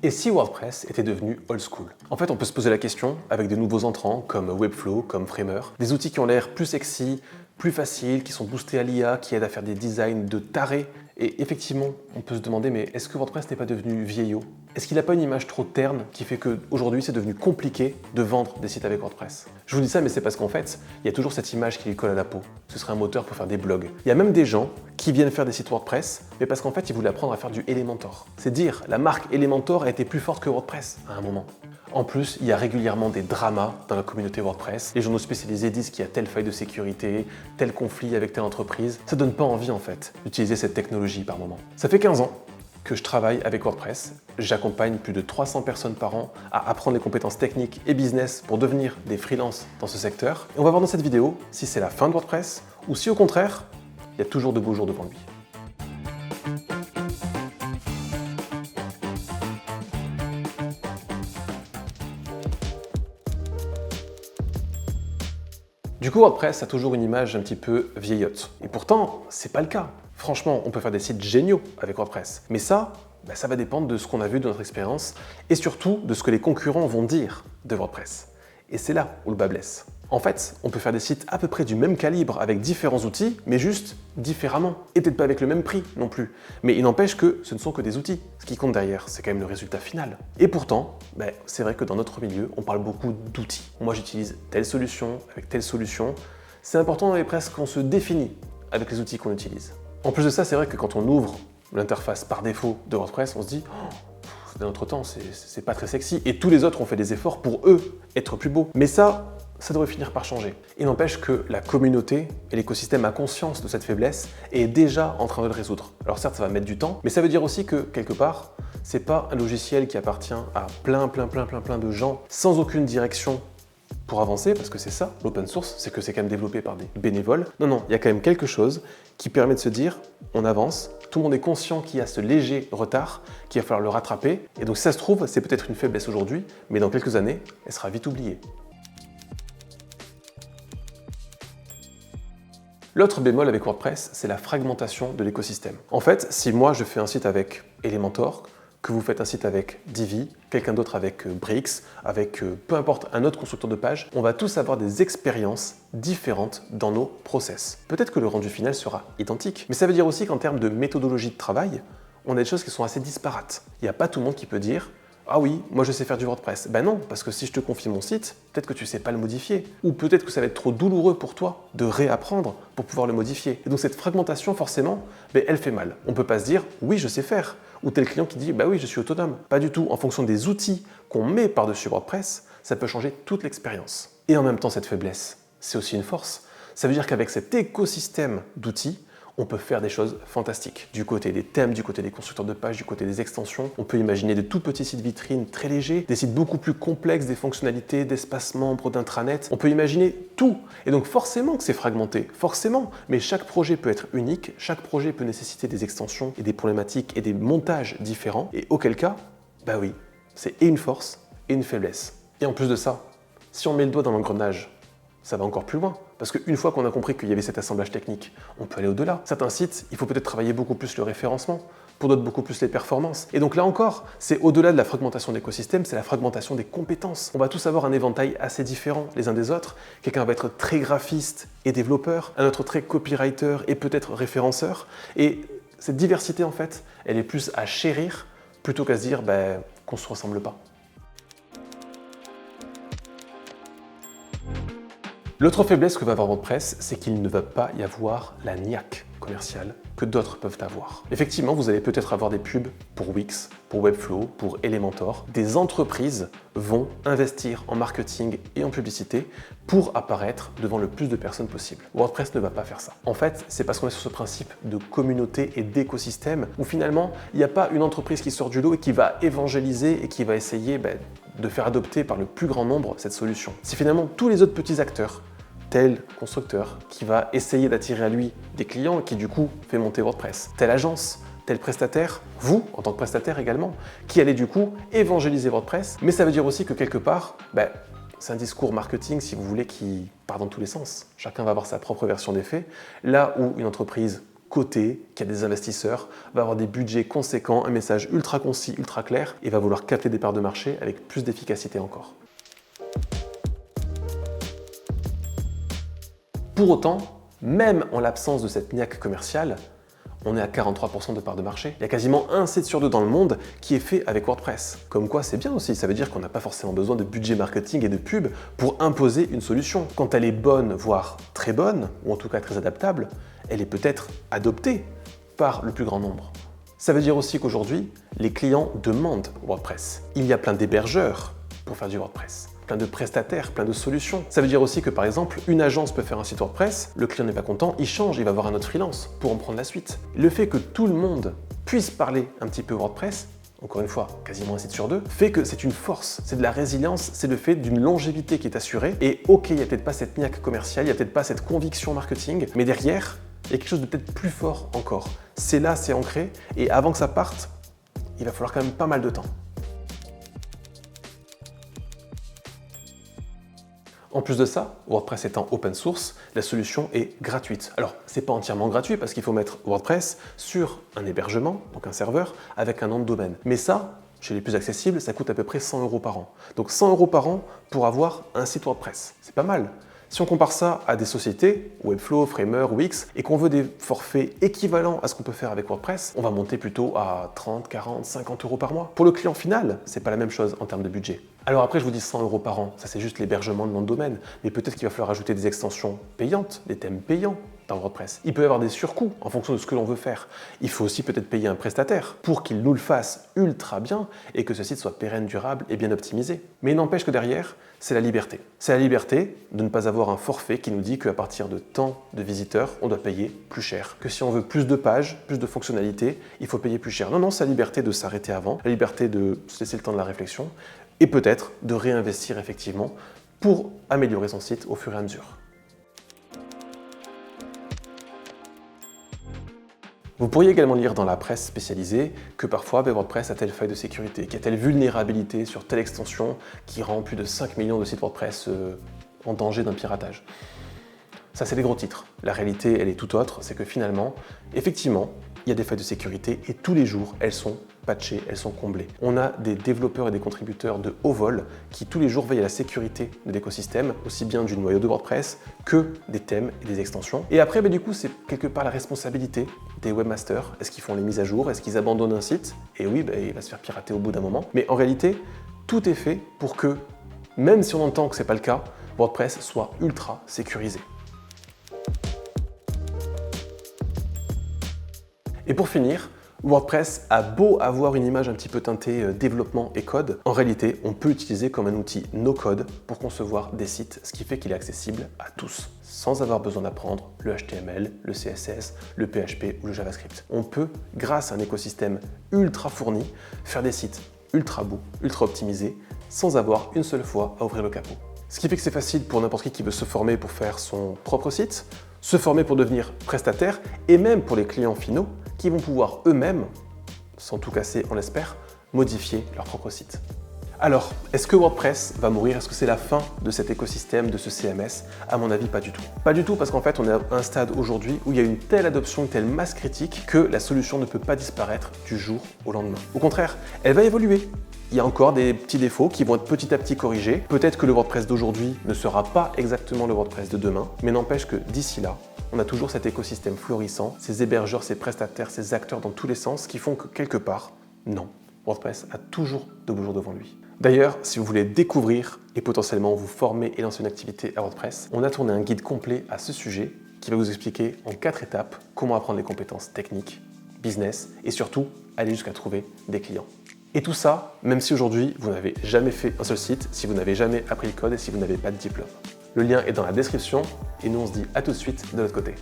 Et si WordPress était devenu old school? En fait, on peut se poser la question avec des nouveaux entrants comme Webflow, comme Framer, des outils qui ont l'air plus sexy, plus faciles, qui sont boostés à l'IA, qui aident à faire des designs de tarés. Et effectivement, on peut se demander, mais est-ce que WordPress n'est pas devenu vieillot? Est-ce qu'il n'a pas une image trop terne qui fait qu'aujourd'hui c'est devenu compliqué de vendre des sites avec WordPress? Je vous dis ça, mais c'est parce qu'en fait, il y a toujours cette image qui lui colle à la peau. Ce serait un moteur pour faire des blogs. Il y a même des gens qui viennent faire des sites WordPress, mais parce qu'en fait, ils voulaient apprendre à faire du Elementor. C'est dire, la marque Elementor a été plus forte que WordPress à un moment. En plus, il y a régulièrement des dramas dans la communauté WordPress. Les journaux spécialisés disent qu'il y a telle faille de sécurité, tel conflit avec telle entreprise. Ça donne pas envie en fait d'utiliser cette technologie par moment. Ça fait 15 ans que je travaille avec WordPress. J'accompagne plus de 300 personnes par an à apprendre les compétences techniques et business pour devenir des freelances dans ce secteur. Et on va voir dans cette vidéo si c'est la fin de WordPress ou si au contraire, il y a toujours de beaux jours devant lui. Du coup, WordPress a toujours une image un petit peu vieillotte. Et pourtant, c'est pas le cas. Franchement, on peut faire des sites géniaux avec WordPress. Mais ça va dépendre de ce qu'on a vu de notre expérience et surtout de ce que les concurrents vont dire de WordPress. Et c'est là où le bât blesse. En fait, on peut faire des sites à peu près du même calibre avec différents outils, mais juste différemment. Et peut-être pas avec le même prix non plus. Mais il n'empêche que ce ne sont que des outils. Ce qui compte derrière, c'est quand même le résultat final. Et pourtant, c'est vrai que dans notre milieu, on parle beaucoup d'outils. Moi, j'utilise telle solution avec telle solution. C'est important et presque qu'on se définit avec les outils qu'on utilise. En plus de ça, c'est vrai que quand on ouvre l'interface par défaut de WordPress, on se dit dans notre temps, c'est pas très sexy. Et tous les autres ont fait des efforts pour eux être plus beaux. Mais ça devrait finir par changer. Il n'empêche que la communauté et l'écosystème a conscience de cette faiblesse et est déjà en train de le résoudre. Alors certes, ça va mettre du temps, mais ça veut dire aussi que, quelque part, c'est pas un logiciel qui appartient à plein de gens sans aucune direction pour avancer, parce que c'est ça, l'open source, c'est que c'est quand même développé par des bénévoles. Non, il y a quand même quelque chose qui permet de se dire, on avance, tout le monde est conscient qu'il y a ce léger retard, qu'il va falloir le rattraper, et donc si ça se trouve, c'est peut-être une faiblesse aujourd'hui, mais dans quelques années, elle sera vite oubliée. L'autre bémol avec WordPress, c'est la fragmentation de l'écosystème. En fait, si moi je fais un site avec Elementor, que vous faites un site avec Divi, quelqu'un d'autre avec Bricks, avec peu importe un autre constructeur de page, on va tous avoir des expériences différentes dans nos process. Peut-être que le rendu final sera identique, mais ça veut dire aussi qu'en termes de méthodologie de travail, on a des choses qui sont assez disparates. Il n'y a pas tout le monde qui peut dire « Ah oui, moi je sais faire du WordPress ». Ben non, parce que si je te confie mon site, peut-être que tu ne sais pas le modifier. Ou peut-être que ça va être trop douloureux pour toi de réapprendre pour pouvoir le modifier. Et donc cette fragmentation, forcément, elle fait mal. On ne peut pas se dire « Oui, je sais faire ». Ou tel client qui dit « Bah oui, je suis autonome ». Pas du tout. En fonction des outils qu'on met par-dessus WordPress, ça peut changer toute l'expérience. Et en même temps, cette faiblesse, c'est aussi une force. Ça veut dire qu'avec cet écosystème d'outils, on peut faire des choses fantastiques. Du côté des thèmes, du côté des constructeurs de pages, du côté des extensions, on peut imaginer de tout petits sites vitrines très légers, des sites beaucoup plus complexes, des fonctionnalités, d'espace membre, d'intranet. On peut imaginer tout. Et donc forcément que c'est fragmenté, forcément. Mais chaque projet peut être unique, chaque projet peut nécessiter des extensions et des problématiques et des montages différents. Et auquel cas, bah oui, c'est et une force et une faiblesse. Et en plus de ça, si on met le doigt dans l'engrenage, ça va encore plus loin. Parce qu'une fois qu'on a compris qu'il y avait cet assemblage technique, on peut aller au-delà. Certains sites, il faut peut-être travailler beaucoup plus le référencement, pour d'autres beaucoup plus les performances. Et donc là encore, c'est au-delà de la fragmentation d'écosystème, c'est la fragmentation des compétences. On va tous avoir un éventail assez différent les uns des autres. Quelqu'un va être très graphiste et développeur, un autre très copywriter et peut-être référenceur. Et cette diversité, en fait, elle est plus à chérir plutôt qu'à se dire qu'on ne se ressemble pas. L'autre faiblesse que va avoir WordPress, c'est qu'il ne va pas y avoir la niaque commerciale que d'autres peuvent avoir. Effectivement, vous allez peut-être avoir des pubs pour Wix, pour Webflow, pour Elementor. Des entreprises vont investir en marketing et en publicité pour apparaître devant le plus de personnes possible. WordPress ne va pas faire ça. En fait, c'est parce qu'on est sur ce principe de communauté et d'écosystème où finalement, il n'y a pas une entreprise qui sort du lot et qui va évangéliser et qui va essayer de faire adopter par le plus grand nombre cette solution. C'est finalement tous les autres petits acteurs, tel constructeur qui va essayer d'attirer à lui des clients et qui du coup fait monter WordPress, telle agence, tel prestataire, vous en tant que prestataire également, qui allez du coup évangéliser WordPress, mais ça veut dire aussi que quelque part, c'est un discours marketing, si vous voulez, qui part dans tous les sens. Chacun va avoir sa propre version des faits, là où une entreprise coté, qui a des investisseurs, va avoir des budgets conséquents, un message ultra concis, ultra clair, et va vouloir capter des parts de marché avec plus d'efficacité encore. Pour autant, même en l'absence de cette niaque commerciale, on est à 43% de part de marché. Il y a quasiment un site sur deux dans le monde qui est fait avec WordPress. Comme quoi, c'est bien aussi. Ça veut dire qu'on n'a pas forcément besoin de budget marketing et de pub pour imposer une solution. Quand elle est bonne, voire très bonne, ou en tout cas très adaptable, elle est peut-être adoptée par le plus grand nombre. Ça veut dire aussi qu'aujourd'hui, les clients demandent WordPress. Il y a plein d'hébergeurs pour faire du WordPress, plein de prestataires, plein de solutions. Ça veut dire aussi que par exemple, une agence peut faire un site WordPress, le client n'est pas content, il change, il va voir un autre freelance pour en prendre la suite. Le fait que tout le monde puisse parler un petit peu WordPress, encore une fois, quasiment un site sur deux, fait que c'est une force, c'est de la résilience, c'est le fait d'une longévité qui est assurée. Et ok, il n'y a peut-être pas cette niaque commerciale, il n'y a peut-être pas cette conviction marketing, mais derrière, il y a quelque chose de peut-être plus fort encore. C'est là, c'est ancré, et avant que ça parte, il va falloir quand même pas mal de temps. En plus de ça, WordPress étant open source, la solution est gratuite. Alors, c'est pas entièrement gratuit parce qu'il faut mettre WordPress sur un hébergement, donc un serveur, avec un nom de domaine. Mais ça, chez les plus accessibles, ça coûte à peu près 100 € par an. Donc 100 € par an pour avoir un site WordPress. C'est pas mal. Si on compare ça à des sociétés, Webflow, Framer, Wix, et qu'on veut des forfaits équivalents à ce qu'on peut faire avec WordPress, on va monter plutôt à 30, 40, 50 € par mois. Pour le client final, c'est pas la même chose en termes de budget. Alors après, je vous dis 100 € par an, ça c'est juste l'hébergement de nom de domaine, mais peut-être qu'il va falloir ajouter des extensions payantes, des thèmes payants dans WordPress. Il peut y avoir des surcoûts en fonction de ce que l'on veut faire. Il faut aussi peut-être payer un prestataire pour qu'il nous le fasse ultra bien et que ce site soit pérenne, durable et bien optimisé. Mais il n'empêche que derrière, c'est la liberté. C'est la liberté de ne pas avoir un forfait qui nous dit qu'à partir de tant de visiteurs, on doit payer plus cher. Que si on veut plus de pages, plus de fonctionnalités, il faut payer plus cher. Non, non, c'est la liberté de s'arrêter avant, la liberté de se laisser le temps de la réflexion et peut-être de réinvestir effectivement pour améliorer son site au fur et à mesure. Vous pourriez également lire dans la presse spécialisée que parfois WordPress a telle faille de sécurité, qu'il y a telle vulnérabilité sur telle extension qui rend plus de 5 millions de sites WordPress en danger d'un piratage. Ça, c'est des gros titres. La réalité, elle est tout autre, c'est que finalement, effectivement, il y a des failles de sécurité et tous les jours, elles sont patchées, elles sont comblées. On a des développeurs et des contributeurs de haut vol qui tous les jours veillent à la sécurité de l'écosystème, aussi bien du noyau de WordPress que des thèmes et des extensions. Et après, du coup, c'est quelque part la responsabilité des webmasters. Est-ce qu'ils font les mises à jour? Est-ce qu'ils abandonnent un site? Et oui, il va se faire pirater au bout d'un moment. Mais en réalité, tout est fait pour que, même si on entend que ce n'est pas le cas, WordPress soit ultra sécurisé. Et pour finir, WordPress a beau avoir une image un petit peu teintée développement et code, en réalité, on peut l'utiliser comme un outil no-code pour concevoir des sites, ce qui fait qu'il est accessible à tous, sans avoir besoin d'apprendre le HTML, le CSS, le PHP ou le JavaScript. On peut, grâce à un écosystème ultra fourni, faire des sites ultra beaux, ultra optimisés, sans avoir une seule fois à ouvrir le capot. Ce qui fait que c'est facile pour n'importe qui veut se former pour faire son propre site, se former pour devenir prestataire, et même pour les clients finaux, qui vont pouvoir eux-mêmes, sans tout casser, on l'espère, modifier leur propre site. Alors, est-ce que WordPress va mourir? Est-ce que c'est la fin de cet écosystème, de ce CMS? À mon avis, pas du tout. Pas du tout parce qu'en fait, on est à un stade aujourd'hui où il y a une telle adoption, une telle masse critique que la solution ne peut pas disparaître du jour au lendemain. Au contraire, elle va évoluer. Il y a encore des petits défauts qui vont être petit à petit corrigés. Peut-être que le WordPress d'aujourd'hui ne sera pas exactement le WordPress de demain, mais n'empêche que d'ici là, on a toujours cet écosystème florissant, ces hébergeurs, ces prestataires, ces acteurs dans tous les sens qui font que quelque part, non, WordPress a toujours de beaux jours devant lui. D'ailleurs, si vous voulez découvrir et potentiellement vous former et lancer une activité à WordPress, on a tourné un guide complet à ce sujet qui va vous expliquer en 4 étapes comment apprendre les compétences techniques, business et surtout aller jusqu'à trouver des clients. Et tout ça, même si aujourd'hui vous n'avez jamais fait un seul site, si vous n'avez jamais appris le code et si vous n'avez pas de diplôme. Le lien est dans la description et nous on se dit à tout de suite de l'autre côté.